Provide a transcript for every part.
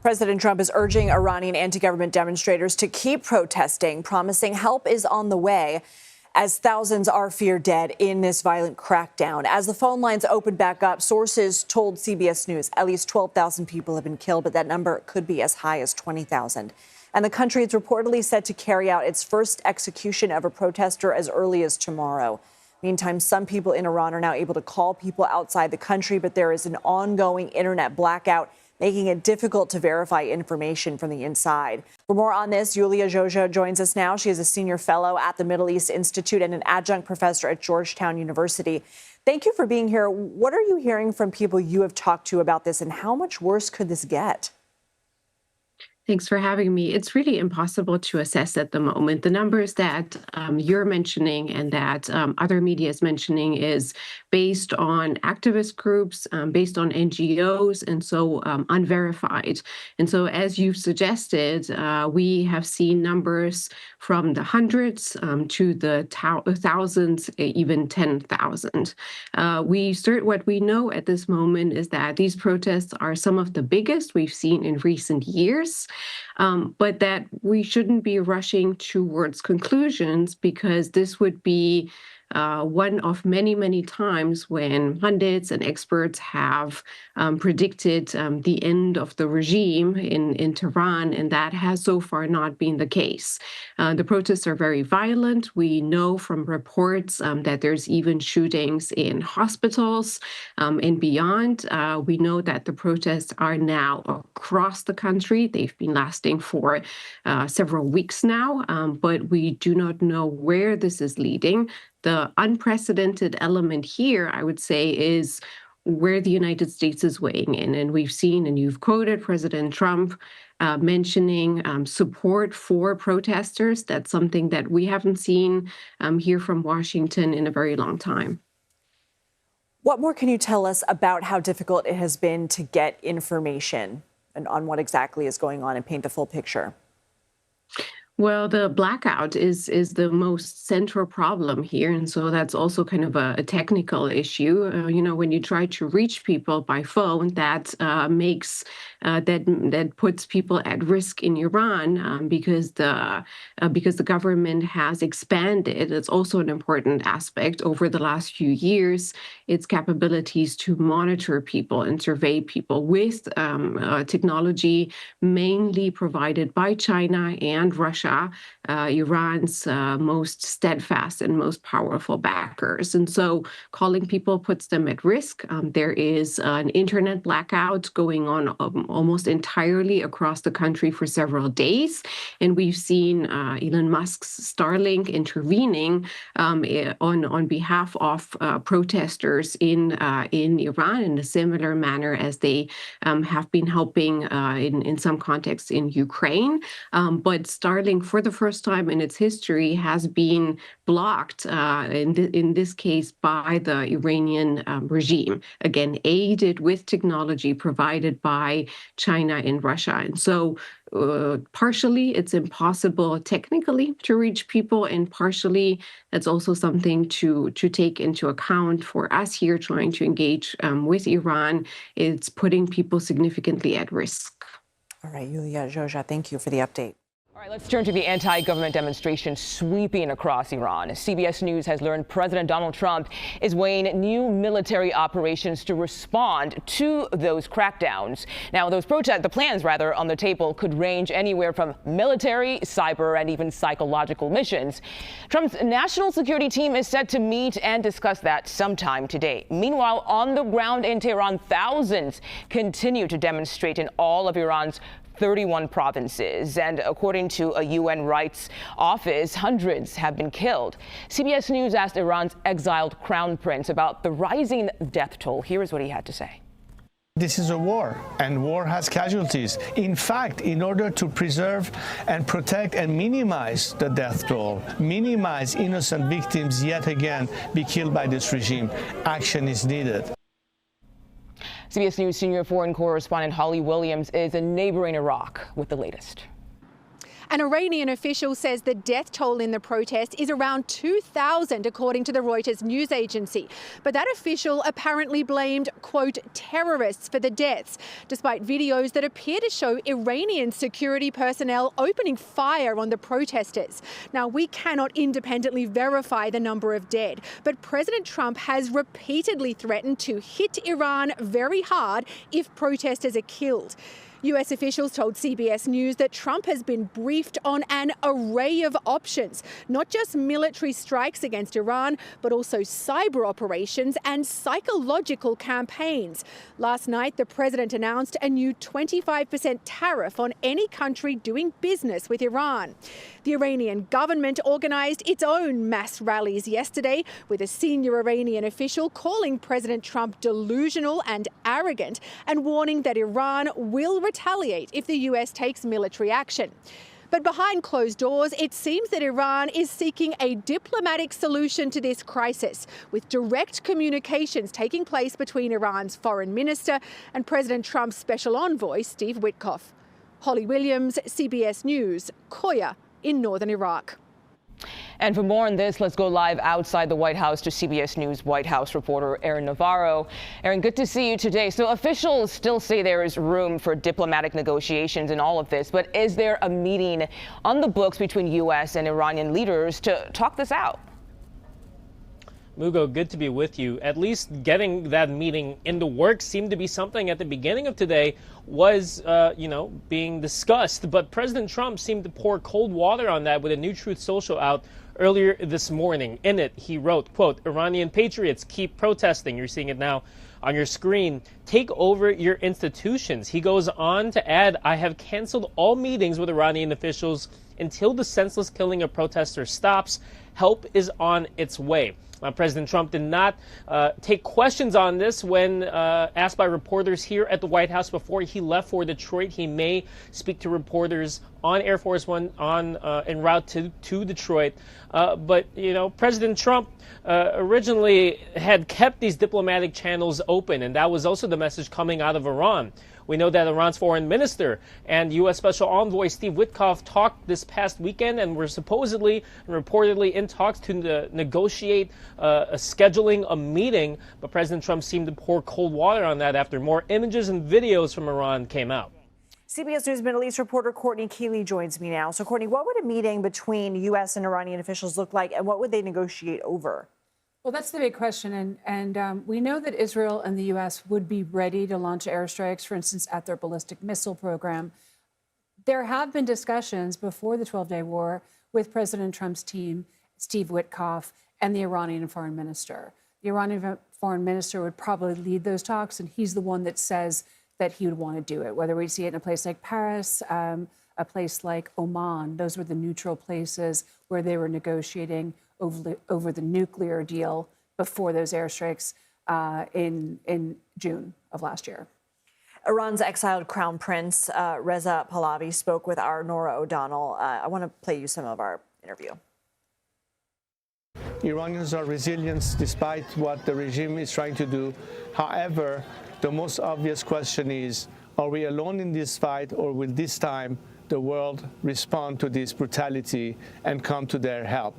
President Trump is urging Iranian anti-government demonstrators to keep protesting, promising help is on the way as thousands are feared dead in this violent crackdown. As the phone lines opened back up, sources told CBS News at least 12,000 people have been killed, but that number could be as high as 20,000. And the country is reportedly set to carry out its first execution of a protester as early as tomorrow. Meantime, some people in Iran are now able to call people outside the country, but there is an ongoing internet blackout, making it difficult to verify information from the inside. For more on this, Iulia Joja joins us now. She is a senior fellow at the Middle East Institute and an adjunct professor at Georgetown University. Thank you for being here. What are you hearing from people you have talked to about this, and how much worse could this get? Thanks for having me. It's really impossible to assess at the moment. The numbers that you're mentioning and that other media is mentioning is based on activist groups, based on NGOs, and so unverified. And so, as you've suggested, we have seen numbers from the hundreds to the thousands, even 10,000. What we know at this moment is that these protests are some of the biggest we've seen in recent years. But that we shouldn't be rushing towards conclusions, because this would be one of many, many times when pundits and experts have predicted the end of the regime in Tehran, and that has so far not been the case. The protests are very violent. We know from reports that there's even shootings in hospitals and beyond. We know that the protests are now across the country. They've been lasting for several weeks now, but we do not know where this is leading. The unprecedented element here, I would say, is where the United States is weighing in. And we've seen, and you've quoted President Trump mentioning support for protesters. That's something that we haven't seen here from Washington in a very long time. What more can you tell us about how difficult it has been to get information and on what exactly is going on, and paint the full picture? Well, the blackout is the most central problem here, and so that's also kind of a technical issue. When you try to reach people by phone, that puts people at risk in Iran because the government has expanded. It's also an important aspect over the last few years, its capabilities to monitor people and survey people with technology mainly provided by China and Russia, Iran's most steadfast and most powerful backers. And so calling people puts them at risk. There is an internet blackout going on almost entirely across the country for several days. And we've seen Elon Musk's Starlink intervening on behalf of protesters in Iran in a similar manner as they have been helping in some contexts in Ukraine. But Starlink, for the first time in its history, has been blocked in this case by the Iranian regime, again aided with technology provided by China and Russia. And so partially it's impossible technically to reach people, and partially that's also something to take into account for us here trying to engage with Iran. It's putting people significantly at risk. All right, Iulia Joja, thank you for the update. All right, let's turn to the anti-government demonstration sweeping across Iran. CBS News has learned President Donald Trump is weighing new military operations to respond to those crackdowns. Now, the plans on the table could range anywhere from military, cyber, and even psychological missions. Trump's national security team is set to meet and discuss that sometime today. Meanwhile, on the ground in Tehran, thousands continue to demonstrate in all of Iran's 31 provinces, and according to a UN rights office, hundreds have been killed. CBS News asked Iran's exiled crown prince about the rising death toll. Here is what he had to say. This is a war, and war has casualties. In fact, in order to preserve and protect and minimize the death toll, minimize innocent victims yet again be killed by this regime, action is needed. CBS News senior foreign correspondent Holly Williams is in neighboring Iraq with the latest. An Iranian official says the death toll in the protest is around 2,000, according to the Reuters news agency. But that official apparently blamed, quote, terrorists for the deaths, despite videos that appear to show Iranian security personnel opening fire on the protesters. Now, we cannot independently verify the number of dead, but President Trump has repeatedly threatened to hit Iran very hard if protesters are killed. US officials told CBS News that Trump has been briefed on an array of options, not just military strikes against Iran, but also cyber operations and psychological campaigns. Last night, the president announced a new 25% tariff on any country doing business with Iran. The Iranian government organized its own mass rallies yesterday, with a senior Iranian official calling President Trump delusional and arrogant and warning that Iran will retaliate if the US takes military action. But behind closed doors, it seems that Iran is seeking a diplomatic solution to this crisis, with direct communications taking place between Iran's foreign minister and President Trump's special envoy, Steve Witkoff. Holly Williams, CBS News, Koya in northern Iraq. And for more on this, let's go live outside the White House to CBS News White House reporter Erin Navarro. Erin, good to see you today. So officials still say there is room for diplomatic negotiations in all of this, but is there a meeting on the books between U.S. and Iranian leaders to talk this out? Mugo, good to be with you. At least getting that meeting into work seemed to be something at the beginning of today was, being discussed. But President Trump seemed to pour cold water on that with a new Truth Social out earlier this morning. In it, he wrote, quote, Iranian patriots keep protesting. You're seeing it now on your screen. Take over your institutions. He goes on to add, I have canceled all meetings with Iranian officials until the senseless killing of protesters stops. Help is on its way. President Trump did not take questions on this when asked by reporters here at the White House before he left for Detroit. He may speak to reporters on Air Force One en route to Detroit. But, President Trump originally had kept these diplomatic channels open, and that was also the message coming out of Iran. We know that Iran's foreign minister and U.S. Special Envoy Steve Witkoff talked this past weekend and were supposedly and reportedly in talks to negotiate scheduling a meeting. But President Trump seemed to pour cold water on that after more images and videos from Iran came out. CBS News Middle East reporter Courtney Kealy joins me now. So, Courtney, what would a meeting between U.S. and Iranian officials look like, and what would they negotiate over? Well, that's the big question. And we know that Israel and the U.S. would be ready to launch airstrikes, for instance, at their ballistic missile program. There have been discussions before the 12-day war with President Trump's team, Steve Witkoff, and the Iranian foreign minister. The Iranian foreign minister would probably lead those talks, and he's the one that says that he would want to do it, whether we see it in a place like Paris, a place like Oman. Those were the neutral places where they were negotiating over the nuclear deal before those airstrikes in June of last year. Iran's exiled crown prince, Reza Pahlavi, spoke with our Nora O'Donnell. I want to play you some of our interview. Iranians are resilient despite what the regime is trying to do. However, the most obvious question is, are we alone in this fight, or will this time the world respond to this brutality and come to their help?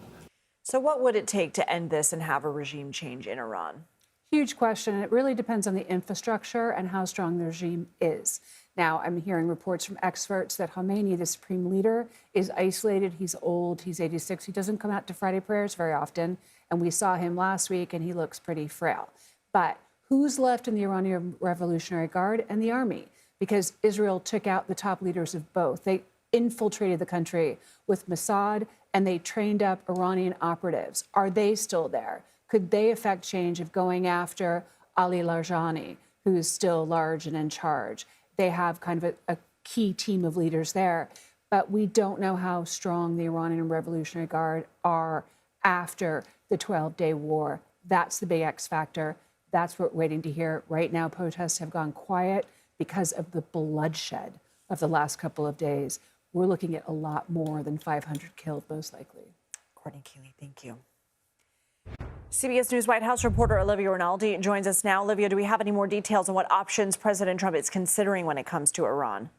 So what would it take to end this and have a regime change in Iran? Huge question. It really depends on the infrastructure and how strong the regime is. Now, I'm hearing reports from experts that Khamenei, the supreme leader, is isolated. He's old. He's 86. He doesn't come out to Friday prayers very often. And we saw him last week, and he looks pretty frail. But who's left in the Iranian Revolutionary Guard and the army? Because Israel took out the top leaders of both. They infiltrated the country with Mossad, and they trained up Iranian operatives. Are they still there? Could they affect change of going after Ali Larijani, who is still large and in charge? They have kind of a key team of leaders there. But we don't know how strong the Iranian Revolutionary Guard are after the 12-day war. That's the big X factor. That's what we're waiting to hear. Right now, protests have gone quiet because of the bloodshed of the last couple of days. We're looking at a lot more than 500 killed, most likely. Courtney Kealy, thank you. CBS News White House reporter Olivia Rinaldi joins us now. Olivia, do we have any more details on what options President Trump is considering when it comes to Iran?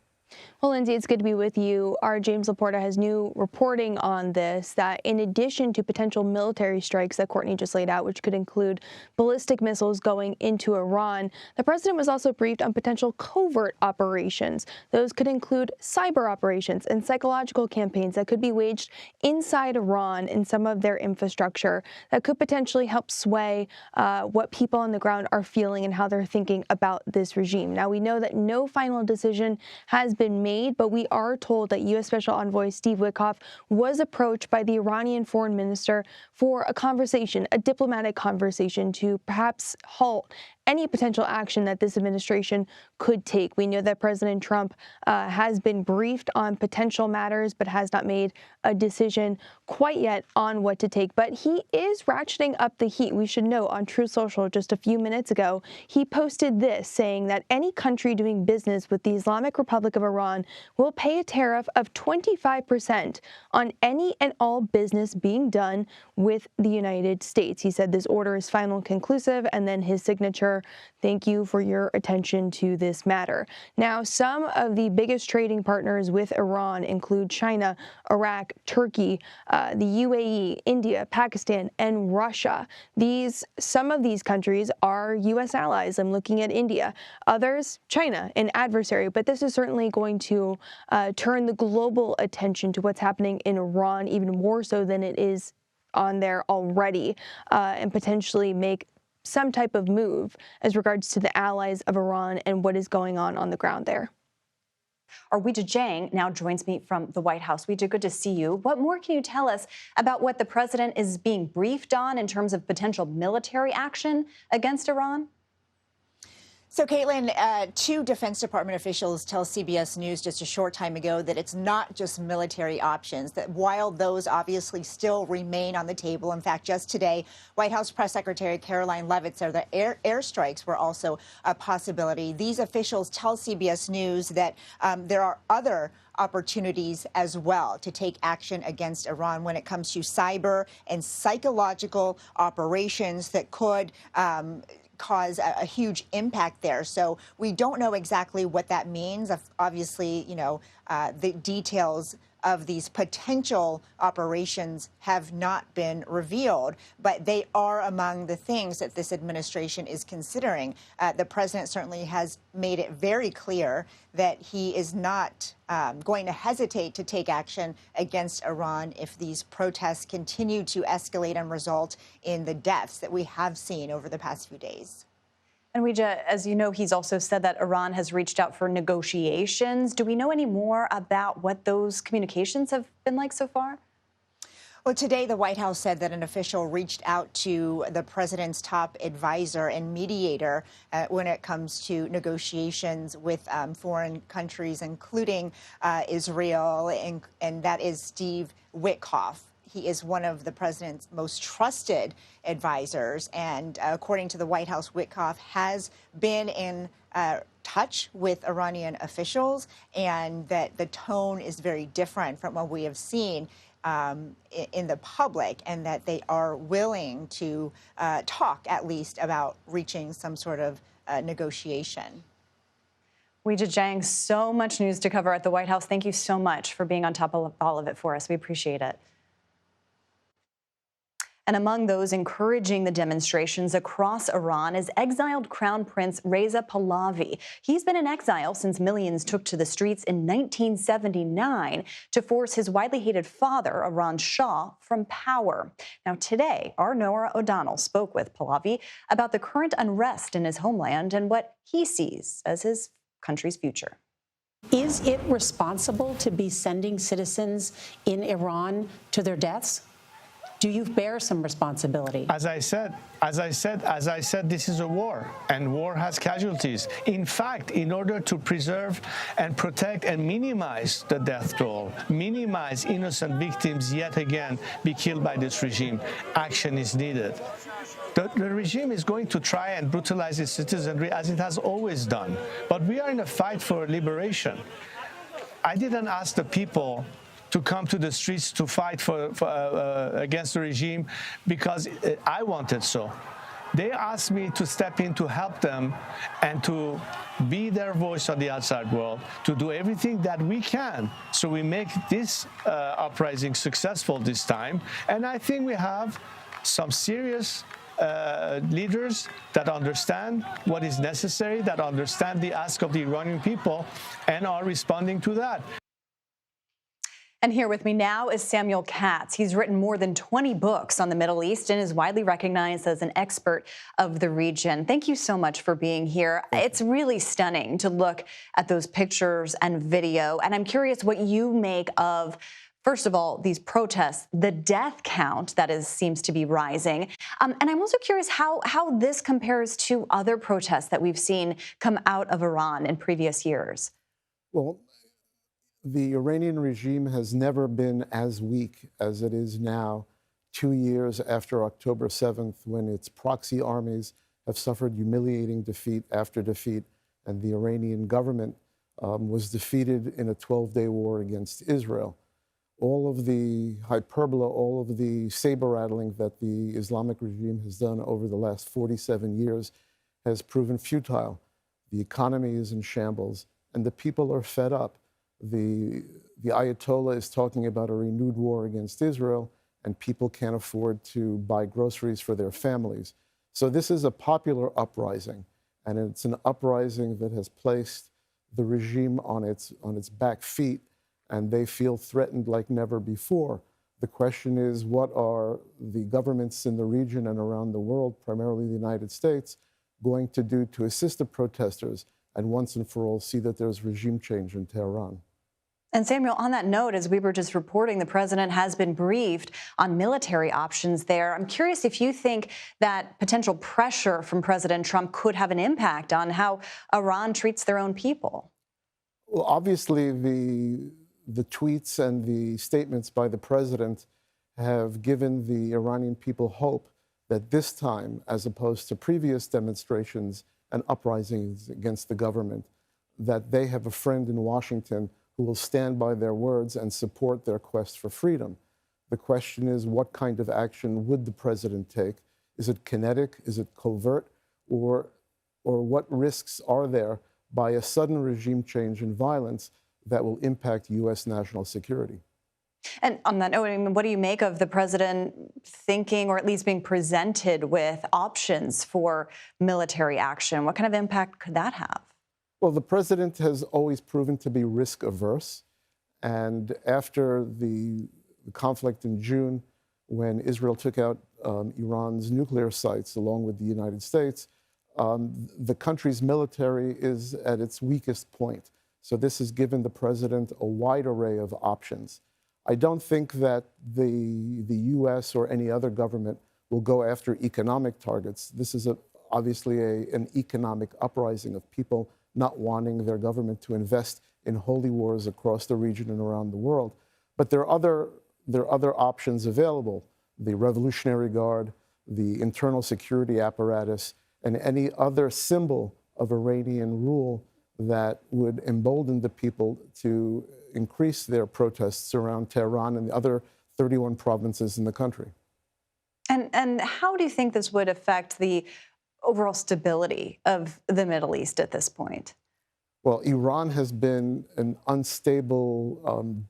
Well, Lindsay, it's good to be with you. Our James Laporta has new reporting on this, that in addition to potential military strikes that Courtney just laid out, which could include ballistic missiles going into Iran, the president was also briefed on potential covert operations. Those could include cyber operations and psychological campaigns that could be waged inside Iran in some of their infrastructure that could potentially help sway what people on the ground are feeling and how they're thinking about this regime. Now, we know that no final decision has been made, but we are told that U.S. Special Envoy Steve Witkoff was approached by the Iranian foreign minister for a conversation, a diplomatic conversation, to perhaps halt any potential action that this administration could take. We know that President Trump has been briefed on potential matters, but has not made a decision quite yet on what to take. But he is ratcheting up the heat. We should know on Truth Social just a few minutes ago, he posted this saying that any country doing business with the Islamic Republic of Iran will pay a tariff of 25% on any and all business being done with the United States. He said this order is final and conclusive, and then his signature, "Thank you for your attention to this matter." Now, some of the biggest trading partners with Iran include China, Iraq, Turkey, the UAE, India, Pakistan, and Russia. Some of these countries are U.S. allies. I'm looking at India. Others, China, an adversary. But this is certainly going to turn the global attention to what's happening in Iran even more so than it is on there already, and potentially make some type of move as regards to the allies of Iran and what is going on the ground there. Our Weijia Jiang now joins me from the White House. Weijia, good to see you. What more can you tell us about what the president is being briefed on in terms of potential military action against Iran? So, Caitlin, two Defense Department officials tell CBS News just a short time ago that it's not just military options, that while those obviously still remain on the table, in fact, just today, White House Press Secretary Caroline Leavitt said that airstrikes were also a possibility. These officials tell CBS News that there are other opportunities as well to take action against Iran when it comes to cyber and psychological operations that could cause a huge impact there. So we don't know exactly what that means. Obviously, the details of these potential operations have not been revealed, but they are among the things that this administration is considering. The president certainly has made it very clear that he is not going to hesitate to take action against Iran if these protests continue to escalate and result in the deaths that we have seen over the past few days. And Weijia, as you know, he's also said that Iran has reached out for negotiations. Do we know any more about what those communications have been like so far? Well, today, the White House said that an official reached out to the president's top advisor and mediator when it comes to negotiations with foreign countries, including Israel, and that is Steve Witkoff. He is one of the president's most trusted advisors. And according to the White House, Witkoff has been in touch with Iranian officials, and that the tone is very different from what we have seen in the public, and that they are willing to talk at least about reaching some sort of negotiation. Weijia Jiang, so much news to cover at the White House. Thank you so much for being on top of all of it for us. We appreciate it. And among those encouraging the demonstrations across Iran is exiled Crown Prince Reza Pahlavi. He's been in exile since millions took to the streets in 1979 to force his widely hated father, Iran's Shah, from power. Now today, our Norah O'Donnell spoke with Pahlavi about the current unrest in his homeland and what he sees as his country's future. Is it responsible to be sending citizens in Iran to their deaths? Do you bear some responsibility? As I said, this is a war, and war has casualties. In fact, in order to preserve and protect and minimize the death toll, minimize innocent victims yet again be killed by this regime, action is needed. The regime is going to try and brutalize its citizenry as it has always done. But we are in a fight for liberation. I didn't ask the people to come to the streets to fight against the regime because I wanted so. They asked me to step in to help them and to be their voice on the outside world, to do everything that we can so we make this uprising successful this time. And I think we have some serious leaders that understand what is necessary, that understand the ask of the Iranian people, and are responding to that. And here with me now is Samuel Katz. He's written more than 20 books on the Middle East and is widely recognized as an expert of the region. Thank you so much for being here. It's really stunning to look at those pictures and video. And I'm curious what you make of, first of all, these protests, the death count that seems to be rising. And I'm also curious how this compares to other protests that we've seen come out of Iran in previous years. Well, the Iranian regime has never been as weak as it is now, 2 years after October 7th, when its proxy armies have suffered humiliating defeat after defeat, and the Iranian government was defeated in a 12-day war against Israel. All of the hyperbole, all of the saber-rattling that the Islamic regime has done over the last 47 years has proven futile. The economy is in shambles, and the people are fed up. The Ayatollah is talking about a renewed war against Israel, and people can't afford to buy groceries for their families. So this is a popular uprising, and it's an uprising that has placed the regime on its back feet, and they feel threatened like never before. The question is, what are the governments in the region and around the world, primarily the United States, going to do to assist the protesters and once and for all see that there's regime change in Tehran? And Samuel, on that note, as we were just reporting, the president has been briefed on military options there. I'm curious if you think that potential pressure from President Trump could have an impact on how Iran treats their own people. Well, obviously, the tweets and the statements by the president have given the Iranian people hope that this time, as opposed to previous demonstrations and uprisings against the government, that they have a friend in Washington who will stand by their words and support their quest for freedom. The question is, what kind of action would the president take? Is it kinetic? Is it covert? Or what risks are there by a sudden regime change and violence that will impact U.S. national security? And on that note, I mean, what do you make of the president thinking, or at least being presented with options for military action? What kind of impact could that have? Well, the president has always proven to be risk averse. And after the conflict in June, when Israel took out Iran's nuclear sites along with the United States, the country's military is at its weakest point. So this has given the president a wide array of options. I don't think that the U.S. or any other government will go after economic targets. This is obviously an economic uprising of people not wanting their government to invest in holy wars across the region and around the world. But there are other options available: the Revolutionary Guard, the internal security apparatus, and any other symbol of Iranian rule that would embolden the people to increase their protests around Tehran and the other 31 provinces in the country. And how do you think this would affect the overall stability of the Middle East at this point? Well, Iran has been an unstable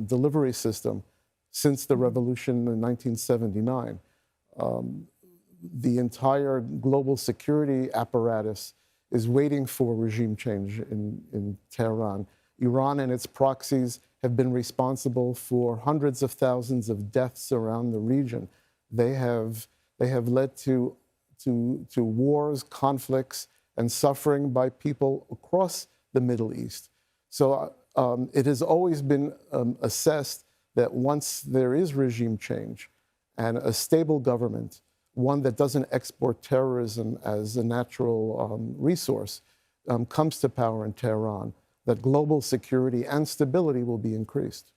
delivery system since the revolution in 1979. The entire global security apparatus is waiting for regime change in Tehran. Iran and its proxies have been responsible for hundreds of thousands of deaths around the region. They have led to wars, conflicts, and suffering by people across the Middle East. So it has always been assessed that once there is regime change and a stable government, one that doesn't export terrorism as a natural resource, comes to power in Tehran, that global security and stability will be increased.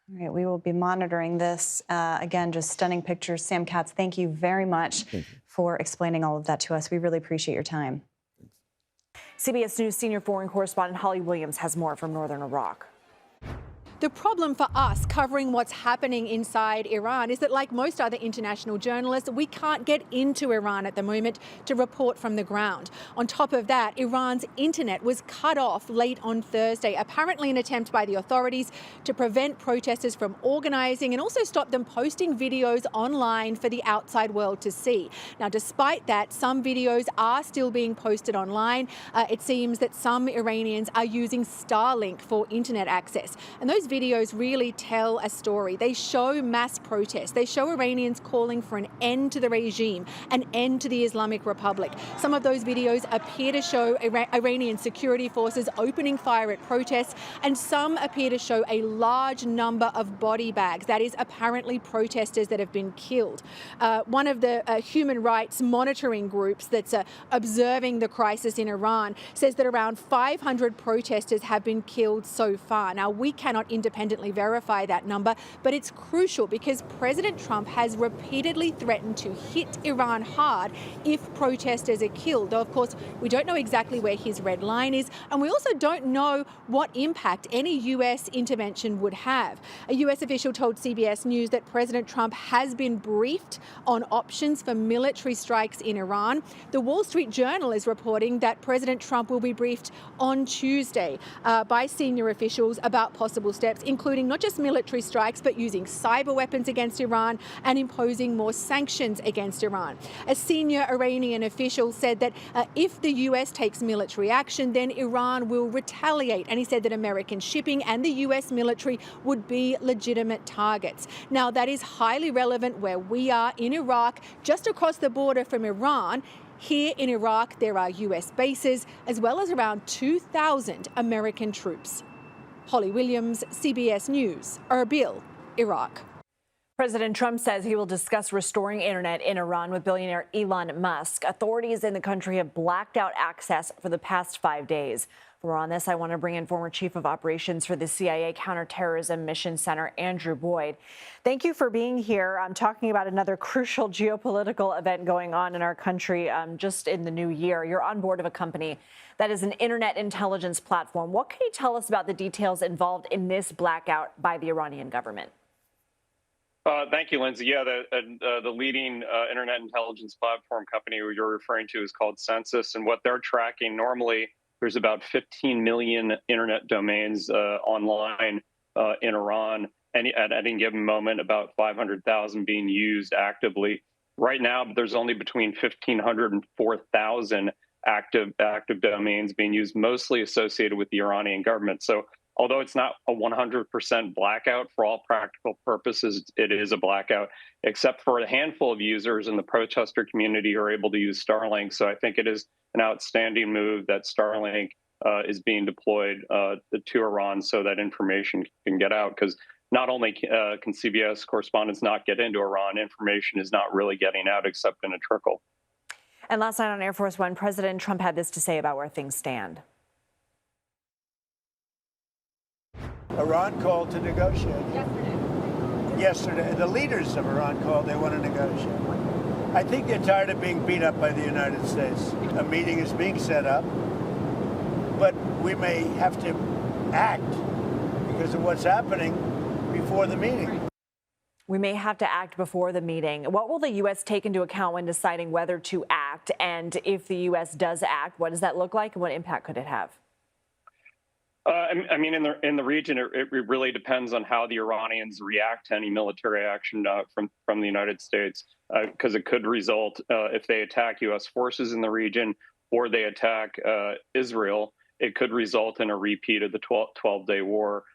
All right, we will be monitoring this. Again, just stunning pictures. Sam Katz, thank you very much for explaining all of that to us. We really appreciate your time. CBS News senior foreign correspondent Holly Williams has more from northern Iraq. The problem for us covering what's happening inside Iran is that, like most other international journalists, we can't get into Iran at the moment to report from the ground. On top of that, Iran's internet was cut off late on Thursday, apparently an attempt by the authorities to prevent protesters from organising and also stop them posting videos online for the outside world to see. Now, despite that, some videos are still being posted online. It seems that some Iranians are using Starlink for internet access. And those videos really tell a story. They show mass protests. They show Iranians calling for an end to the regime, an end to the Islamic Republic. Some of those videos appear to show Iranian security forces opening fire at protests, and some appear to show a large number of body bags. That is apparently protesters that have been killed. One of the human rights monitoring groups that's observing the crisis in Iran says that around 500 protesters have been killed so far. Now, we cannot independently verify that number, but it's crucial because President Trump has repeatedly threatened to hit Iran hard if protesters are killed. Though, of course, we don't know exactly where his red line is, and we also don't know what impact any US intervention would have. A US official told CBS News that President Trump has been briefed on options for military strikes in Iran. The Wall Street Journal is reporting that President Trump will be briefed on Tuesday by senior officials about possible steps, including not just military strikes, but using cyber weapons against Iran and imposing more sanctions against Iran. A senior Iranian official said that if the US takes military action, then Iran will retaliate. And he said that American shipping and the US military would be legitimate targets. Now, that is highly relevant where we are in Iraq, just across the border from Iran. Here in Iraq, there are US bases, as well as around 2,000 American troops. Holly Williams, CBS News, Erbil, Iraq. President Trump says he will discuss restoring internet in Iran with billionaire Elon Musk. Authorities in the country have blacked out access for the past 5 days. For more on this, I want to bring in former chief of operations for the CIA Counterterrorism Mission Center, Andrew Boyd. Thank you for being here. I'm talking about another crucial geopolitical event going on in our country just in the new year. You're on board of a company that is an internet intelligence platform. What can you tell us about the details involved in this blackout by the Iranian government? Thank you, Lindsay. Yeah, the leading internet intelligence platform company you're referring to is called Census, and what they're tracking normally, there's about 15 million internet domains online in Iran, and at any given moment, about 500,000 being used actively. Right now, there's only between 1,500 and 4,000 active domains being used, mostly associated with the Iranian government. So although it's not a 100% blackout for all practical purposes, it is a blackout, except for a handful of users in the protester community who are able to use Starlink. So I think it is an outstanding move that Starlink is being deployed to Iran so that information can get out. Because not only can CBS correspondents not get into Iran, information is not really getting out except in a trickle. And last night on Air Force One, President Trump had this to say about where things stand. Iran called to negotiate. Yesterday. The leaders of Iran called, they want to negotiate. I think they're tired of being beat up by the United States. A meeting is being set up, but we may have to act because of what's happening before the meeting. We may have to act before the meeting. What will the U.S. take into account when deciding whether to act? And if the U.S. does act, what does that look like and what impact could it have? I mean, in the region, it really depends on how the Iranians react to any military action from the United States, because it could result, if they attack U.S. forces in the region or they attack Israel, it could result in a repeat of the 12-day war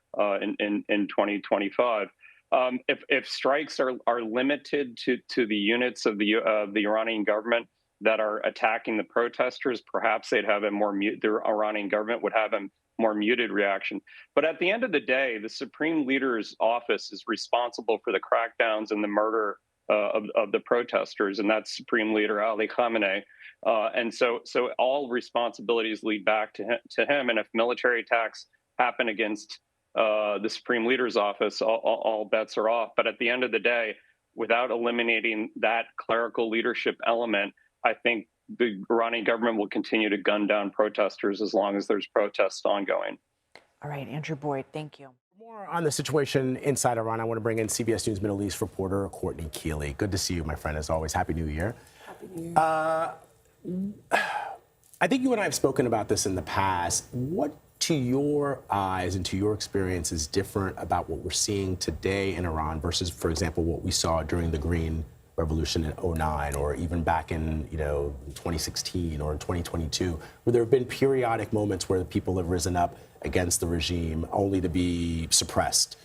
in 2025. If strikes are limited to the units of the Iranian government that are attacking the protesters, perhaps they'd have the Iranian government would have a more muted reaction. But at the end of the day, the Supreme Leader's office is responsible for the crackdowns and the murder of the protesters, and that's Supreme Leader Ali Khamenei. And so all responsibilities lead back to him. And if military attacks happen against the Supreme Leader's office, all bets are off. But at the end of the day, without eliminating that clerical leadership element, I think the Iranian government will continue to gun down protesters as long as there's protests ongoing. All right, Andrew Boyd, thank you. For more On the situation inside Iran, I want to bring in CBS News Middle East reporter Courtney Kealy. Good to see you, my friend, as always. Happy New Year. Happy New Year. I think you and I have spoken about this in the past. What, to your eyes and to your experience, is different about what we're seeing today in Iran versus, for example, what we saw during the Green Revolution in 2009, or even back in 2016 or in 2022, where there have been periodic moments where the people have risen up against the regime only to be suppressed?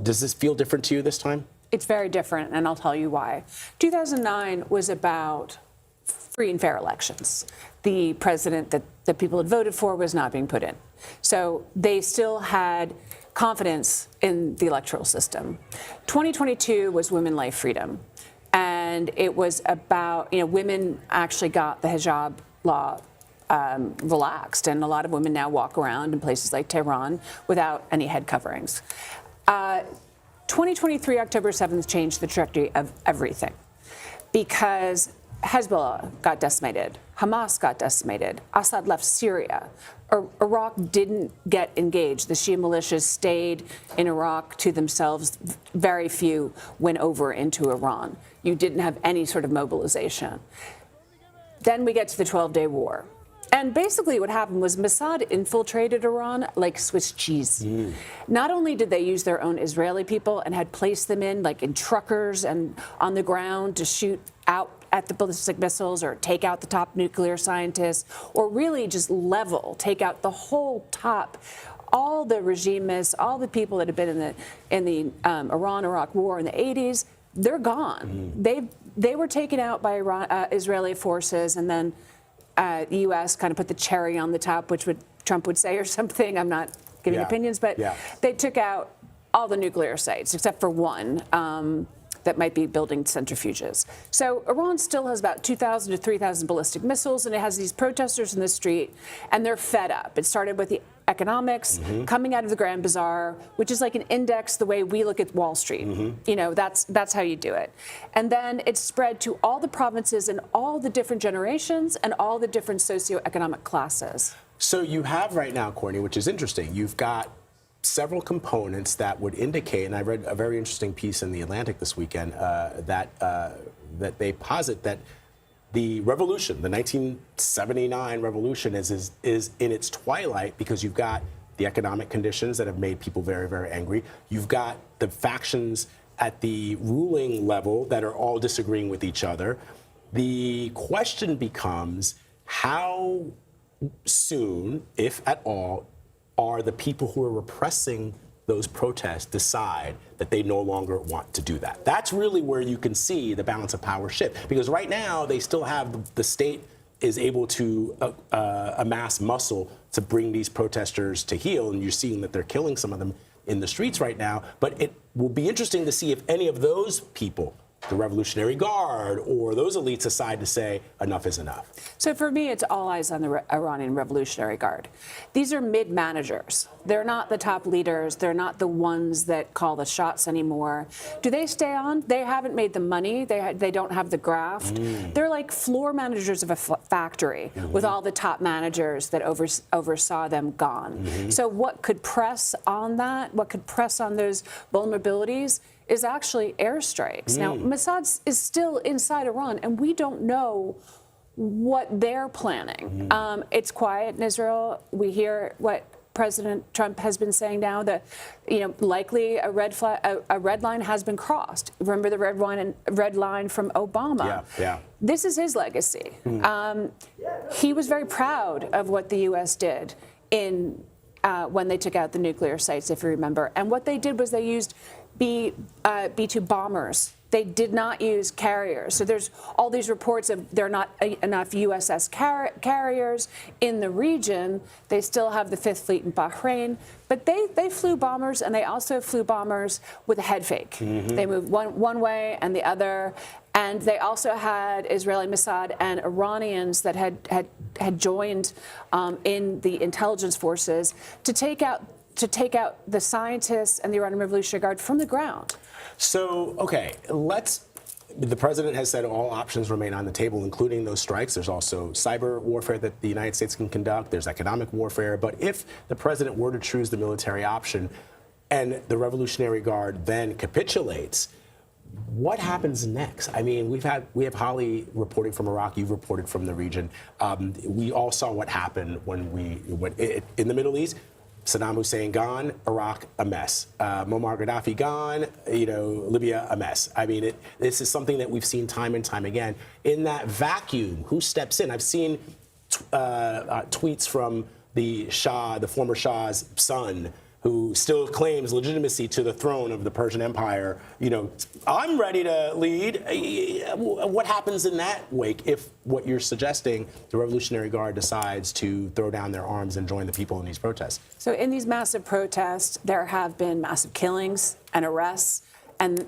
Does this feel different to you this time? It's very different, and I'll tell you why. 2009 was about free and fair elections. The president that the people had voted for was not being put in. So they still had confidence in the electoral system. 2022 was women, life, freedom. And it was about, women actually got the hijab law relaxed, and a lot of women now walk around in places like Tehran without any head coverings. 2023, October 7th, changed the trajectory of everything because Hezbollah got decimated, Hamas got decimated, Assad left Syria, Iraq didn't get engaged. The Shia militias stayed in Iraq to themselves. Very few went over into Iran. You didn't have any sort of mobilization. Then we get to the 12-day war. And basically what happened was Mossad infiltrated Iran like Swiss cheese. Not only did they use their own Israeli people and had placed them in truckers and on the ground to shoot out at the ballistic missiles or take out the top nuclear scientists, or really just take out the whole top, all the regimists, all the people that have been in the Iran-Iraq war in the 80s, they're gone. They were taken out by Israeli forces, and then the U.S. kind of put the cherry on the top, which Trump would say or something. I'm not giving opinions, but they took out all the nuclear sites except for one that might be building centrifuges. So Iran still has about 2,000 to 3,000 ballistic missiles, and it has these protesters in the street, and they're fed up. It started with the economics coming out of the Grand Bazaar, which is like an index the way we look at Wall Street. That's how you do it. And then it's spread to all the provinces and all the different generations and all the different socioeconomic classes. So you have right now, Courtney, which is interesting, you've got several components that would indicate, and I read a very interesting piece in The Atlantic this weekend, that they posit that the revolution, the 1979 revolution, is in its twilight because you've got the economic conditions that have made people very, very angry. You've got the factions at the ruling level that are all disagreeing with each other. The question becomes, how soon, if at all, are the people who are repressing those protests decide that they no longer want to do that? That's really where you can see the balance of power shift. Because right now, they still have, the state is able to amass muscle to bring these protesters to heel, and you're seeing that they're killing some of them in the streets right now. But it will be interesting to see if any of those people, the Revolutionary Guard or those elites, decide to say enough is enough. So for me, it's all eyes on the Iranian Revolutionary Guard. These are mid-managers. They're not the top leaders. They're not the ones that call the shots anymore. Do they stay on? They haven't made the money. They don't have the graft. They're like floor managers of a factory with all the top managers that oversaw them gone. So what could press on that? What could press on those vulnerabilities is actually airstrikes. Now, Mossad is still inside Iran, and we don't know what they're planning. It's quiet in Israel. We hear what President Trump has been saying now, that likely a red line has been crossed. Remember the red line from Obama? Yeah. This is his legacy. He was very proud of what the U.S. did in when they took out the nuclear sites, if you remember. And what they did was they used B-2 bombers. They did not use carriers. So there's all these reports of there are not enough USS carriers in the region. They still have the Fifth Fleet in Bahrain. But they flew bombers, and they also flew bombers with a head fake. They moved one way and the other. And they also had Israeli Mossad and Iranians that had joined in the intelligence forces to take out the scientists and the Iranian Revolutionary Guard from the ground. So, okay, the president has said all options remain on the table, including those strikes. There's also cyber warfare that the United States can conduct. There's economic warfare. But if the president were to choose the military option, and the Revolutionary Guard then capitulates, what happens next? I mean, we have Holly reporting from Iraq. You've reported from the region. We all saw what happened in the Middle East. Saddam Hussein gone, Iraq a mess. Muammar Gaddafi gone, Libya a mess. I mean, this is something that we've seen time and time again. In that vacuum, who steps in? I've seen tweets from the Shah, the former Shah's son, who still claims legitimacy to the throne of the Persian Empire. I'm ready to lead. What happens in that wake if what you're suggesting, the Revolutionary Guard decides to throw down their arms and join the people in these protests? So in these massive protests, there have been massive killings and arrests, and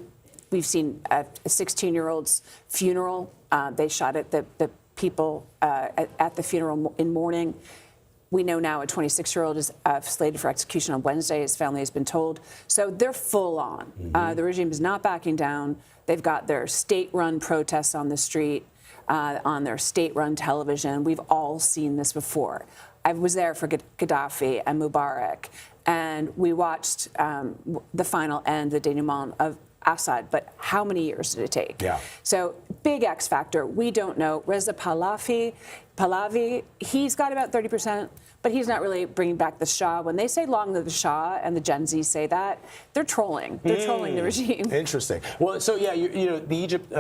we've seen a 16-year-old's funeral. They shot at the people at the funeral in mourning. We know now a 26-year-old is slated for execution on Wednesday, his family has been told. So they're full on. The regime is not backing down. They've got their state-run protests on the street, on their state-run television. We've all seen this before. I was there for Gaddafi and Mubarak, and we watched the final end, the denouement of Assad, but how many years did it take? Yeah. So big X factor. We don't know. Reza Pahlavi, he's got about 30%, but he's not really bringing back the Shah. When they say long live the Shah and the Gen Z say that, they're trolling. They're trolling the regime. Interesting. Well, so yeah, the Egypt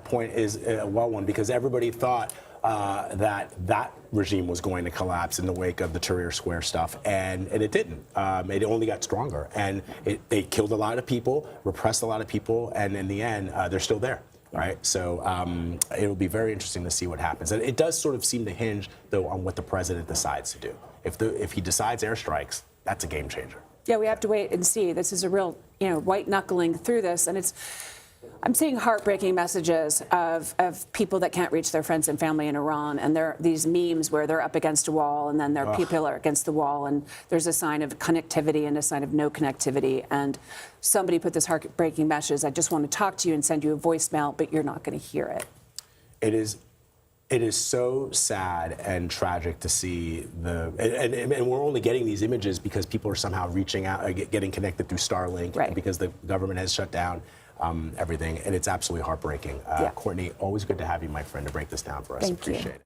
point is a well one because everybody thought that regime was going to collapse in the wake of the Tahrir Square stuff, and it didn't. It only got stronger, and they killed a lot of people, repressed a lot of people, and in the end, they're still there. Right, so it'll be very interesting to see what happens, and it does sort of seem to hinge, though, on what the president decides to do. If he decides airstrikes, that's a game changer. Yeah, we have to wait and see. This is a real, white knuckling through this, and I'm seeing heartbreaking messages of people that can't reach their friends and family in Iran, and there are these memes where they're up against a wall, and then their people are against the wall, and there's a sign of connectivity and a sign of no connectivity. And somebody put this heartbreaking message: I just want to talk to you and send you a voicemail, but you're not going to hear it. It is so sad and tragic to see and we're only getting these images because people are somehow reaching out, getting connected through Starlink, right, because the government has shut down everything, and it's absolutely heartbreaking. Courtney, always good to have you, my friend, to break this down for us. Thank you. Appreciate it.